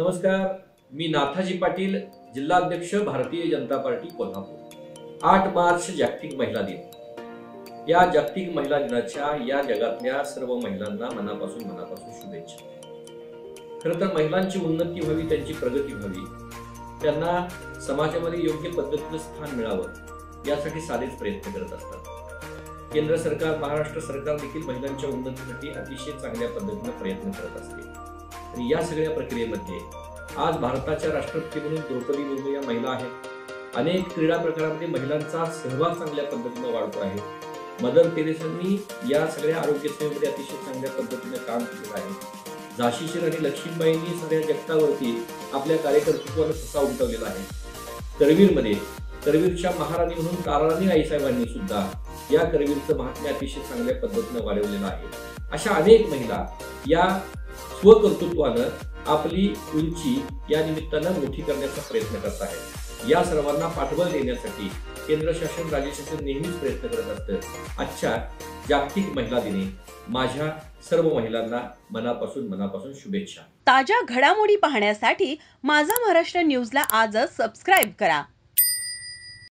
नमस्कार, मी नाथाजी पाटील, जिल्हाध्यक्ष भारतीय जनता पार्टी कोल्हापूर। 8 मार्च जागतिक महिला दिन। या जागतिक महिला दिनाच्या या जगातल्या सर्व महिलांना मनापासून शुभेच्छा। खरं तर महिलांची उन्नती व्हावी, त्यांची प्रगती व्हावी, त्यांना समाजामध्ये योग्य पद्धतीने स्थान मिळावं यासाठी साधेच प्रयत्न करत असतात। केंद्र सरकार, महाराष्ट्र सरकार देखील महिलांच्या उन्नतीसाठी अतिशय चांगल्या पद्धतीने प्रयत्न करत असते। आणि या सगळ्या प्रक्रियेमध्ये आज भारताच्या राष्ट्रपती म्हणून द्रौपदी मुर्मू या महिला आहेत। अनेक क्रीडा प्रकारामध्ये महिलांचा सहभाग चांगल्या पद्धतीने वाढतो आहे। मदर तेरेसांनी या सगळ्या आरोग्य सेवेमध्ये अतिशय चांगल्या पद्धतीने काम केलेलं आहे। झाशीची राणी लक्ष्मीबाईंनी सगळ्या जगतावरती आपल्या कार्यकर्तृत्वाने ठसा उमटवलेला आहे। करवीरच्या महाराणी म्हणून ताराराणी आईसाहेबांनी सुद्धा या करवीरचं महात्म्य अतिशय चांगल्या पद्धतीने वाढवलेलं आहे। अशा अनेक महिला या स्वकर्तृत्वानं आपली उंची या निमित्तानं मोठी करण्याचा प्रयत्न करत आहेत। या सर्वांना पाठबळ देण्यासाठी केंद्र शासन, राज्य शासन नेहमीच प्रयत्न करत असतं। आजच्या जागतिक महिला दिनी माझ्या सर्व महिलांना मनापासून शुभेच्छा। ताज्या घडामोडी पाहण्यासाठी माझा महाराष्ट्र न्यूजला आजच सबस्क्राईब करा।